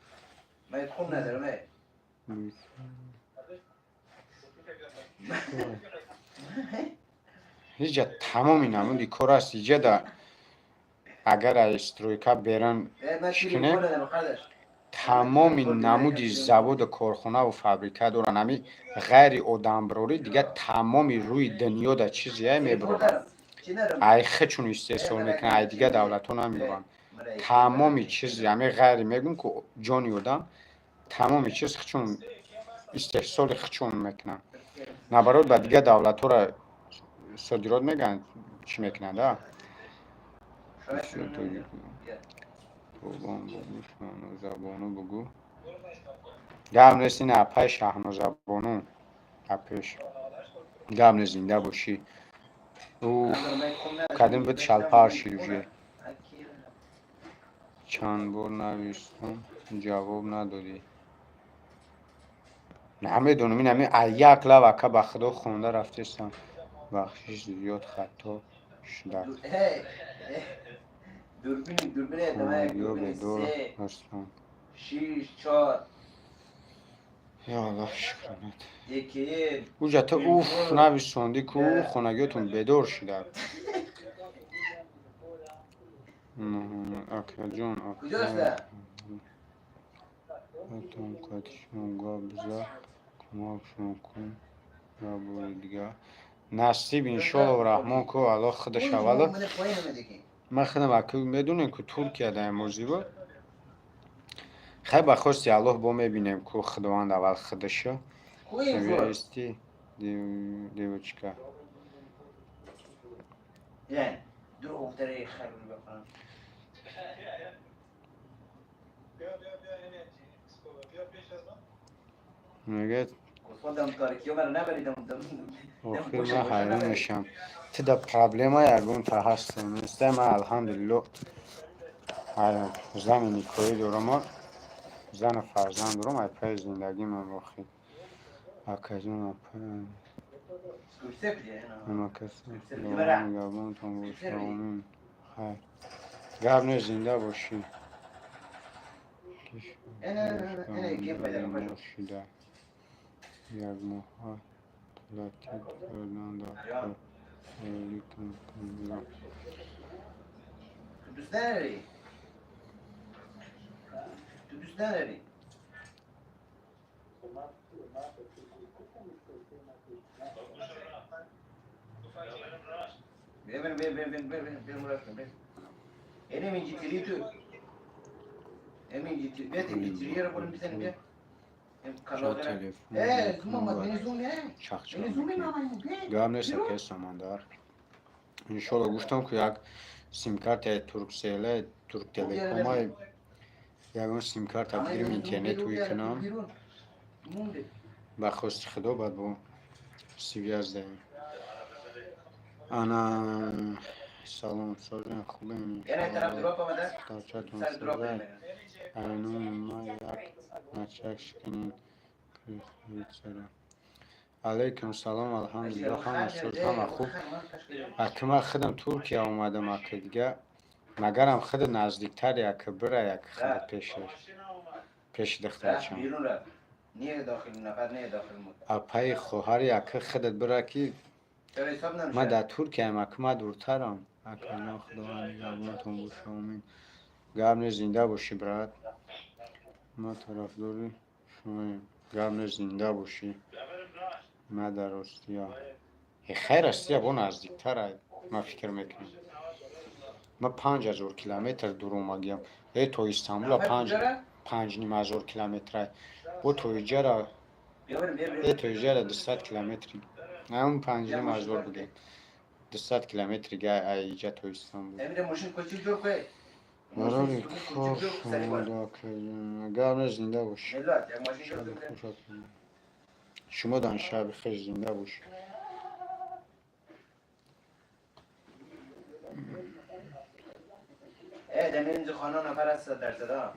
من خون ندارم. هیچ تمام نمودی کار است ایجا ده اگر استرویکا برن من شکنه خون ندارم خالص. تمام نمودی زبود کارخانه و فابریکه دارن همی غیر آدم بروری دیگه تمامی روی دنیا ده چیزی های میبرن ای خچون استحصال میکنه ای دیگه دولت ها نمیبرن تمامی چیزی همی غیر میگن که جانی آدم تمامی چیز خچون استحصال خچون میکنن نبرود به دیگه دولت ها را صادرات میگن چی میکنن ده توبان بگو شانو زبانو بگو گم رسین اپای شهنو زبانو اپش گم زنده باشی او کدیم بد شلپار شیروژی چند بار نویستم جواب ندادی نمیدونم این همین یک لوکه به خدا خونده رفتستم بخشش زیاد خطا شده دوربین ادامه یا به دوربین دور 3 هستم 6 4 یا الله شکرانت یکی او جتا اوف نویسوندی که خونگیتون بدور شده اکا جون کجاست؟ اتون کاتشون گابزا کمکشون کن یا بوری دیگه نصیب انشالله و رحمان که الله خودش اولا من خودم اکو میدونیم که ترکیه در موضوع بود خیلی بخواستی الله با میبینیم که خداوند اول خودشه سویستی دیوچکا یعنی دور افتره خیلی بکنم میگه خودم تاریکی من نبریدم آخر من حیران میشم تو در پرابلم های اگون تا هستم مثل من الحمدلله زن نیکوی دارم زن فرزند دارم ای پای زندگی من باخی اکجون اما کسی دارم گبون تون باشی آمین خیر گبن زنده باشی شده یک ماه لطیب کردن در لیکن کنیرم تو دوست نداری؟ تو دوست نداری؟ ببین اینم اینجی تری تو اینجی تری بیاد اینجی تری رو بریم بزنیم بیا گام نیست که ساماندار انشالله گفتم که یک سیم کارت ترک سیله ترک تلکوم های یکون سیم کارت بگیریم اینترنت روی کنم بخواست خدا باید با سیویاز دهیم انا سلام سازن خوبه یعنی طرف دروپ آمده؟ تاچتون سر دروپ سازن میمونه اینو ما یک نچک شکنین سلام علیکم سلام الحمدلله همه شد همه خوب اکما خودم ترکیه آمدم اکا دیگه مگرم خود نزدیکتر یک بره یک خود پیش دخترچم بیرون رفت نیه داخل نفر نیه داخل مود اپای خوهر یک خودت بره که چرا حساب نمیشه ما در ترکیه هم اکما دورترم اکا نه خداوند یابونتون باشه آمین گرم زنده باشی برات ما طرفداری شما گرم زنده باشی ما در استیا خیر استیا با نزدیکتر ما فکر میکنم ما 5000 کیلومتر دور اومدیم تو استانبول نفر کجا را؟ 5,500 کیلومتر بو تو اینجا را بیا بریم بیا بریم تو اینجا را 200 کیلومتری همون 5,500 بگه 200 کیلومتری گه اینجا تو استانبول امیر ماشین کوچیک جور که برای کوچیک کار جور که سری باید شما گرم زنده باش ملت یک ماشین جور که شما دان شب خیلی زنده باش دمیر اینجا خانه نفر هست در صدا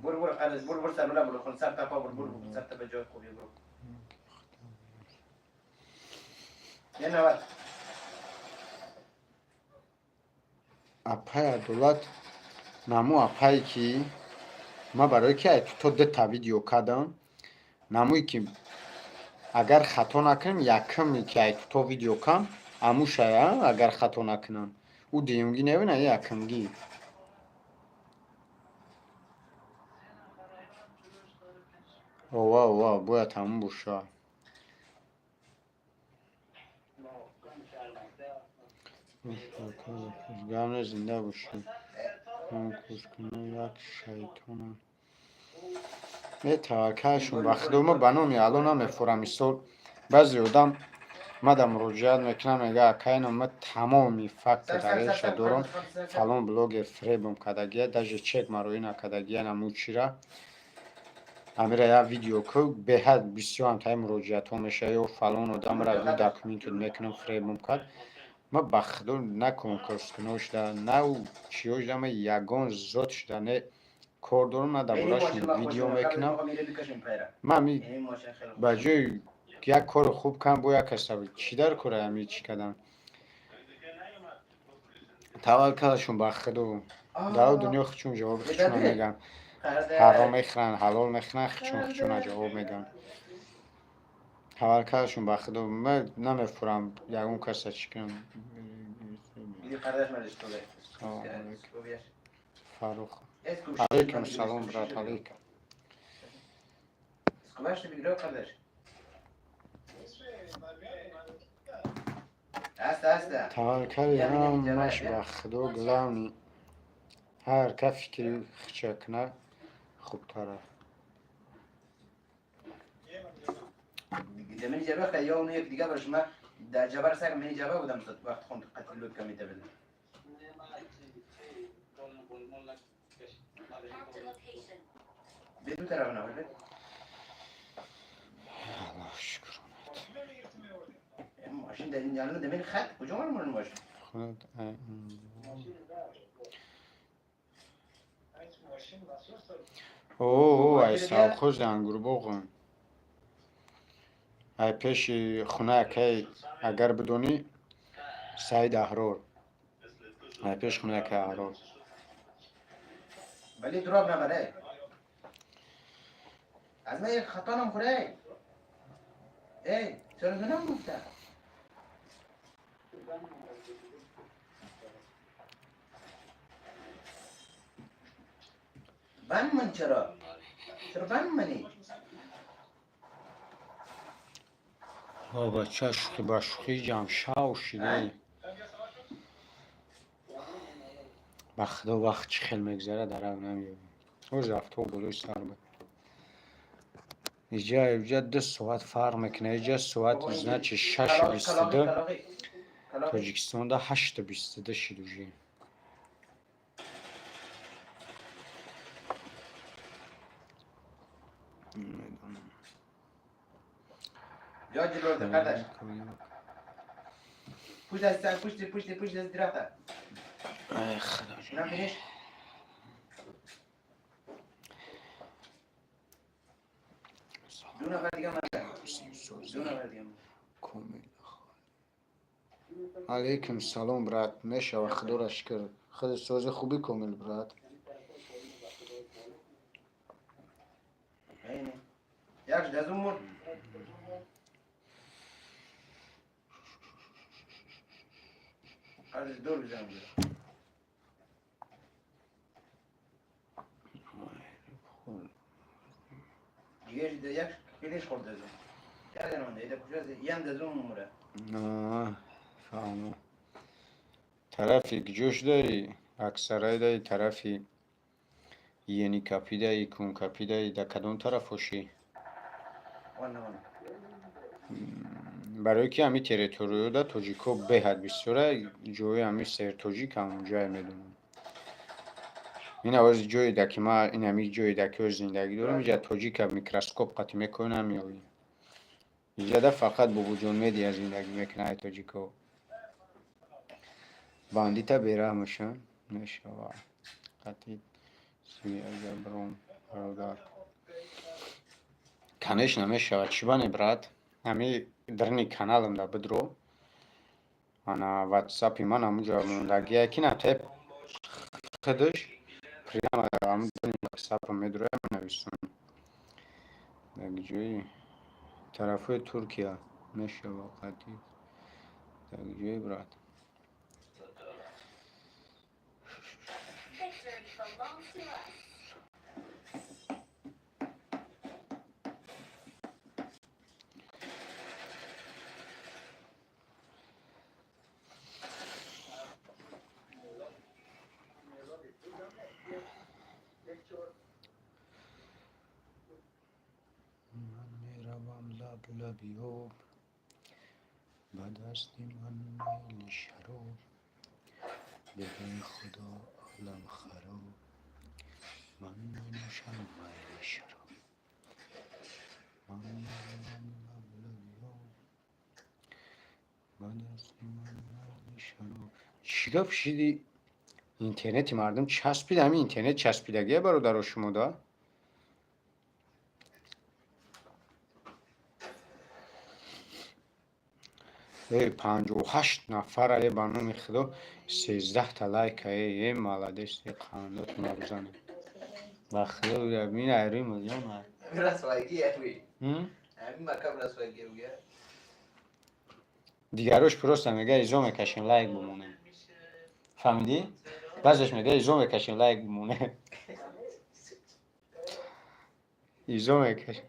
برو قرض برو سر برو خون سر تپا برو سر تپا جای خوبی برو یه نوت اپای دولت نمو اپایی که ما برای که تو ده ویدیو کردم نموی که اگر خطا نکنم یکم که تو ویدیو کم امو شاید اگر خطا نکنم او دیمگی نبینه یکمگی اوه باید تموم باشه گرم زنده باشی من کش کنم یک شیطانم توکلشون وقتی ما بنامی الان هم فرمیسول بعضی آدم مدام مراجعت میکنم میگه اکاین ما تمامی فکت درش دارم فلان بلوگ فریبم کدگیه داشه چک مروی نکدگیه نمو چیره امیره یا ویدیو که به حد بسیار هم تای مراجعت ها میشه یا فلان آدم را دو داکومنت میکنم فریبم کد ما بخدو نکن کارش کنوش ده نه او چیوش ده ما یگان زد شده نه کار دارم نه درباره‌شون ویدیو میکنم من با جای یک کار خوب کنم با یک حسابی چی در کاره همی چی کردم توکلشون به خدا در دنیا خچون جواب خچون میگن حرام میخرن حلال میخرن خچون جواب میگن توکلشون به خدا من نمیفورم یکون کسی چی کنم فاروق علیکم سلام برات علیکم توکل هم مش به خدا گلانی هر که فکری خچه کنه خوب تره من جبه خیلی اونو یک دیگه برش من در جبر سر من جبه بودم وقت خوند قتل لود کمیته بدم به دو طرف نبرده الله شکر ماشین در این جانو دمین خط کجا مال ماشین خود اوه ای سال خوش انگور بغن ای پیش خونه که اگر بدونی سعید احرار ای پیش خونه که احرار ولی دراب نبره از من یک خطا نمخوره چرا دونم گفته بند من چرا بند منی بچه شوخی با شوخی جمع شاو شیده به خدا وقت چی خیلی میگذره در او نمیاد روز رفته و بلوی سر بود اینجا 2 ساعت فرق میکنه اینجا ساعت زنه چه 6:22 تاجیکستان ده 8:22 شیدوژی یا جلو دقیقش پوشت از سر پوشت از درخته ای خدا اونم بینش دو نفر دیگه من دو نفر دیگه علیکم سلام برات میشه و خدا را شکر خود سوز خوبی کامل برات یکش دزون مرد از دور بزنم ده یک کلیش خورده ازم کردن اونده ایده کجاست یم دزون نموره فهمو طرفی جوش داری اکثرای داری طرفی یعنی کپی داری کون کپی داری در کدوم طرف هوشی وانا وانا برای که همی تریتوریو دا توجیکو بهد بیستوره جوی همی سر توجیک همون جای میدونم این آواز جوی دا که ما این همی جوی دا که زندگی دارم اینجا توجیک هم میکروسکوپ قطی میکنم میاوی اینجا دا فقط با وجود میدی از زندگی میکنه توجیکو باندی تا بیره همشون نشوا قطی سوی اگر برون برادر کنش نمیشه چی بانی برات همی درنی کانالم دا بدرو انا واتساپی من همونجا موندگی یکی نه تپ خدش پریام هم درنی واتساپ میدروه من نویسون در جوی طرفای ترکیه میشه وقتی در جوی برات لبیاب به دست من میل شراب ببین خدا عالم خراب من نوشم میل شراب من لبیاب به دست من میل شراب چیگاه پشیدی اینترنتی مردم چسبید همین اینترنت چسبیدگیه برادر شما دا ای 58 نفر علی برنامه خدا 13 تا لایک ای مالادش قانونات مبزنه و خدا بین ایری ملیون رسوایی اوی همین مکم رسوایی اوی دیگروش پروست میگه ایزو میکشین لایک بمونه فهمیدی؟ بعضش میگه ایزو میکشین لایک بمونه ایزو میکشین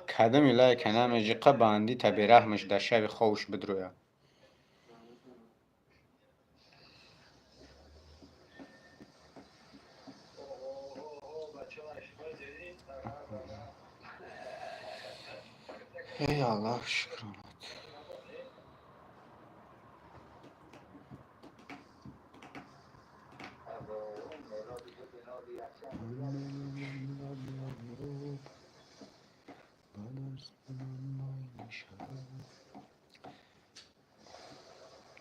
کدام لایک نمیجی قباندی تا برحمش در شب خوش بدرویا ای الله شکرانت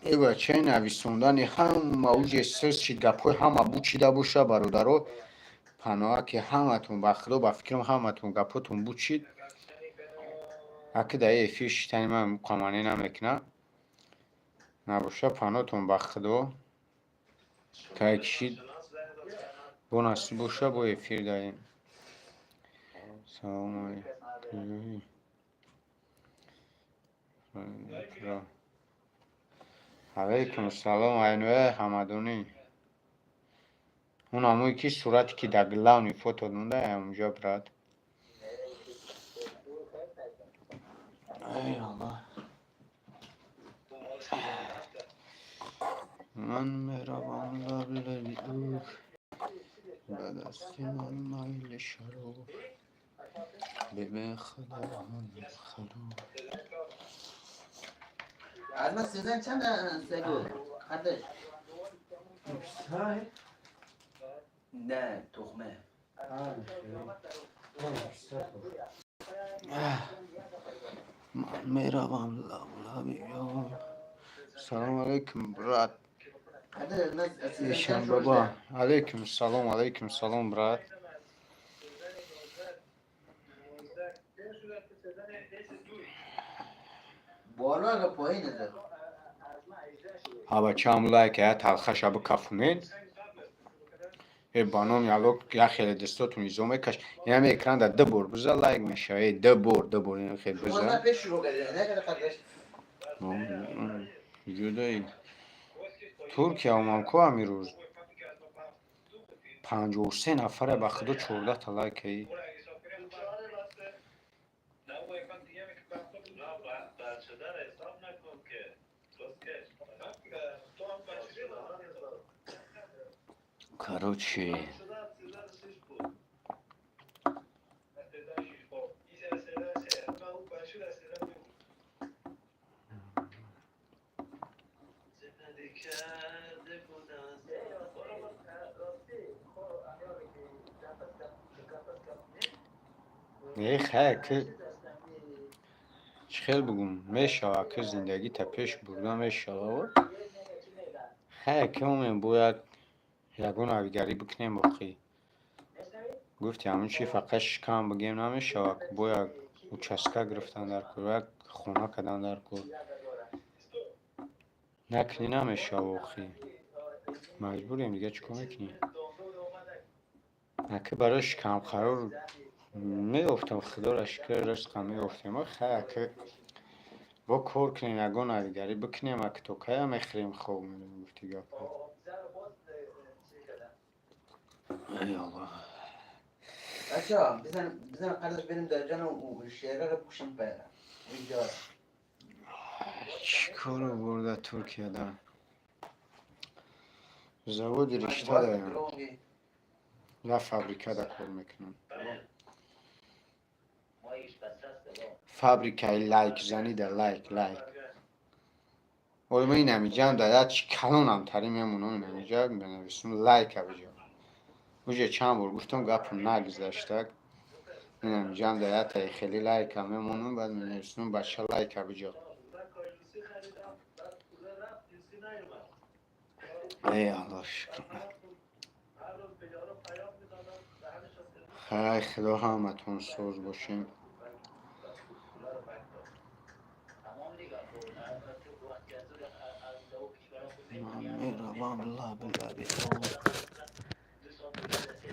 ای بچه نویسوندن هم موج استرس چی گپای همه بو چیده باشه برادرو پناه که همتون بخدا با فکرم همتون گپاتون بو چید اگه در ای فیش تنی من قمانه نمیکنه نباشه پناهتون بخدا که کشید با نصیب باشه با افیر داریم سلام علیکم علیکم السلام اینوه حمدونی اون همونی که صورتی که در گلاونی فوتو دونده همونجا براد ای الله من مهربان لبی اوک به دستی من میل شروع ببین خدا من خروب از من سیزن چند سگو خدش نه تخمه من مهربان لبی اوک سلام علیکم براد ایشان بابا علیکم سلام براد بالا اگه پایین ده ها بچه هم لایک ها تلخش ها بکفونین بانام یالو یا خیلی دستاتون ایزومه کش یعنی اکران دا دبور بزا لایک میشه دبور این خیلی شما نه بزا پیش شروع کردید نه که قدرش جدایی ترکیه اومم کو امیروز 53 نفره به خدا 14 تا لایک ای короче که چخیل بگم میشه که زندگی تا پیش بردم میشه که اومم باید یگون آبیگری بکنیم بخی گفتی همون چی فقط شکم بگیم نمیشه باید او چسکه گرفتن در کور خونه کدن در کور نکنی نمیشه بخی مجبوریم دیگه چکو میکنی نکه برای شکم قرار میگفتم خدا را شکر رزقم میگفتیم که با کور کنیم یگون آبیگری بکنیم اگه تو که هم اخریم خوب میدونم گفتی گفت ای الله بچه بزن قدرش بریم در جان و شیره رو بکشیم پیره اینجا چیکارو برده ترکیه دارم زود رشته دارم یا فابریکه دا کار میکنم فابریکه لایک زنی در لایک اول ما این همیجان داید چی کلون هم تری میمونم این همیجان بنویسم لایک بجا اوجه چند بار گفتم گپم نگذاشته این همیجان داید تا خیلی لایک هم میمونم بعد بنویسم بچه لایک بجا ای الله شکر خیلی خدا همتون سوز باشیم من میروم لب تو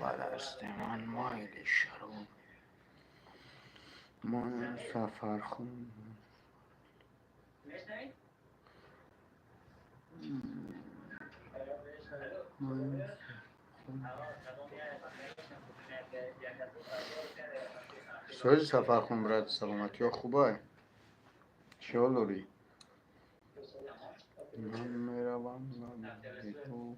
و دست من مایل شروع من سفر خون سوز سفر خون برات سلامتی ها خوبه چه لوری من میروم لب تو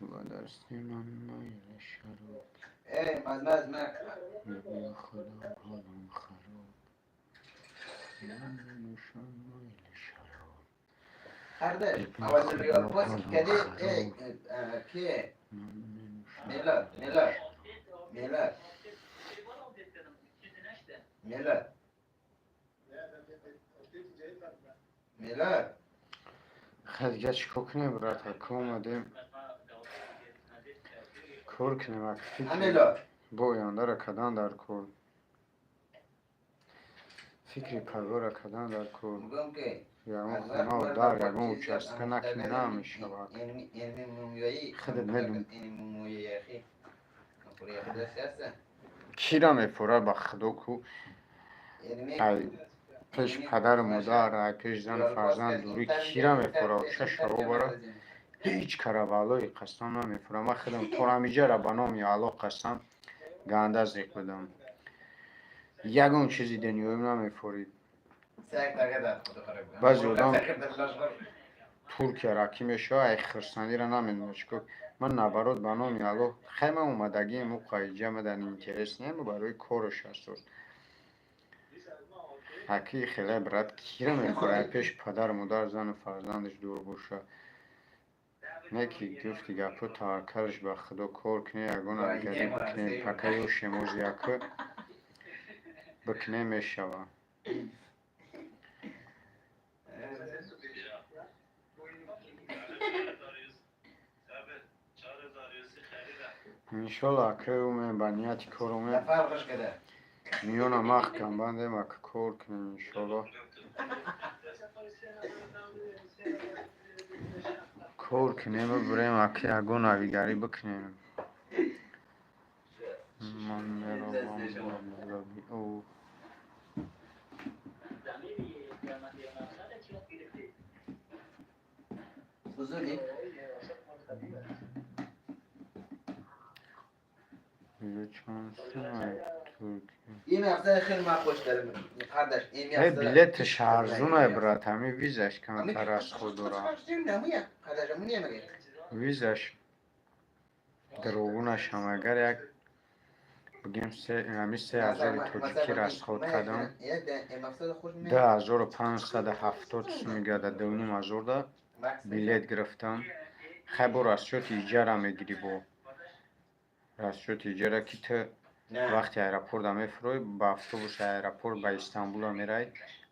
و دست من مایل شروع مزمز ببین خدا حالم خراب من نشان مایل شروع خردش اول ریال پاس کدی که میلاد خیلی چیکار کنیم برات که اومدیم کار کنیم اگه فکر بایانده را کدن در کار فکری پروا را کدن در کار میگم که یگون خونه و در یگون چسکه نکنی نمیشه خودت میدون کی را میپره به خدا کو ای پیش پدر و مادر ای پیش زن فرزند دوری کی را میپره و چه شو برا هیچ کار بالای قسم نمیپره من خودم تو را میجه را به نام علا قسم گنده زیق بدم یگون چیزی دنیایم نمیپرید بعضی آدم ترکیه راکی میشه ای خرسانی را نمیدونه چکو من نبرات به نام علا خیمه اومدگی موقعی جمع در اینترس نیم برای کارش هست حکی خیلی برات کیره میپره پیش پدر مادر زن و فرزندش دور باشه نکی گفتی گپو تا کرش به خدا کار کنی یگون آبیگری بکنی پکه و شموز یکه بکنی میشوه انشالله که اومه بنیتی کار اومه میونه محکم بنده ما که کار کنیم انشالله کار کنیم و بریم اکی اگون آویگاری بکنیم. من میرم او بزرگی؟ یه چند سنه ترکی این هفته خیلی من خوش دارم قدش این ای هفته بیلتش ارزونه برات همین ویزش کمتر از خود دارم قدش همونیه مگه ویزش دروغونش هم اگر یک بگیم همی 3000 ترکی از خود قدم 10570 میگرده 2500 ده بیلت گرفتم خیلی با رسیت ایجاره میگیری با رسیت ایجاره که تو وقتی ایرپورت هم میفروی با اتوبوس ایرپورت به استانبول میرای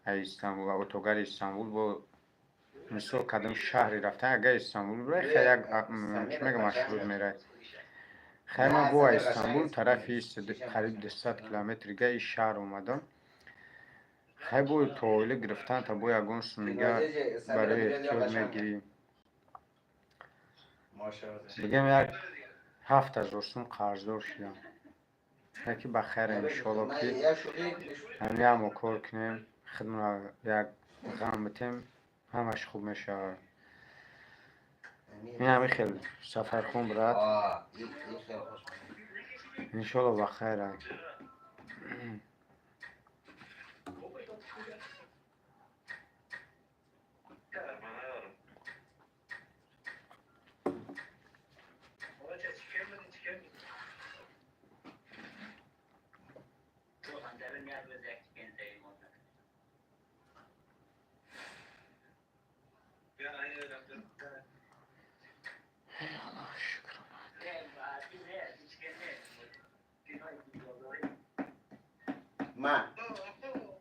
استانبول و اتوگر استانبول با مثل کدام شهری رفتن اگر استانبول برای خیلی یک میگه مشروط میرای خیلی من با استانبول طرفی قریب 200 کیلومتر گه شهر اومدم خیلی با طویله گرفتن تا با یگون میگه برای احتیاط میگیری بگم یک 7000 سوم قرضدار شدم یکی بخیر انشالله که همه هم کار کنیم خدمت یک غم بتیم همش خوب میشه این همه خیلی سفر خون برات انشالله بخیر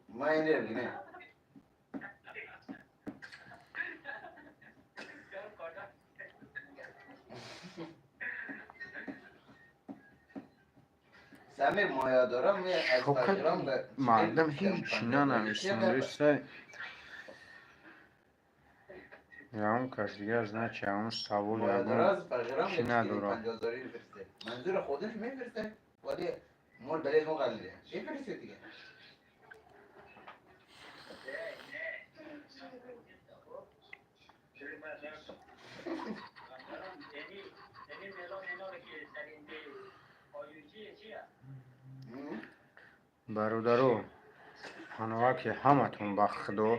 ما این رو بگیم سمیر مایا دارم از فجران به مردم هیچ نه نمیشن یا اون کس دیگه از نه چه اون سوال مایا داره یا از فجران چی به نداره 50,000 میفرسته منظور خودش میفرسته ولی مول بلیت ما قلیله میفرسته دیگه برادرو خانوار که همه تون با خدا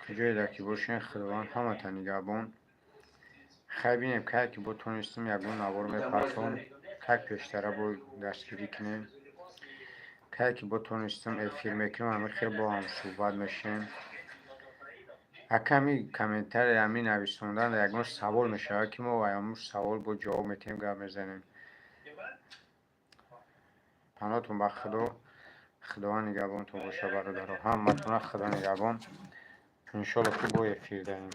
کجای در که باشین خداوند همه تا نگهبان خیلی بینیم که با تونستیم یکون نوار میپرتون که پیشتره با دستگیری کنیم که با تونستیم افیر میکنیم همه خیلی با هم صحبت میشیم کمی کمنتر همین نویسوندن یکون سوال میشه که ما و همون سوال با جواب میتیم گپ میزنیم پناهتون با خدا نگهبان تو باشه برادرها همتون خدا نگهبان انشالله که با افیر داریم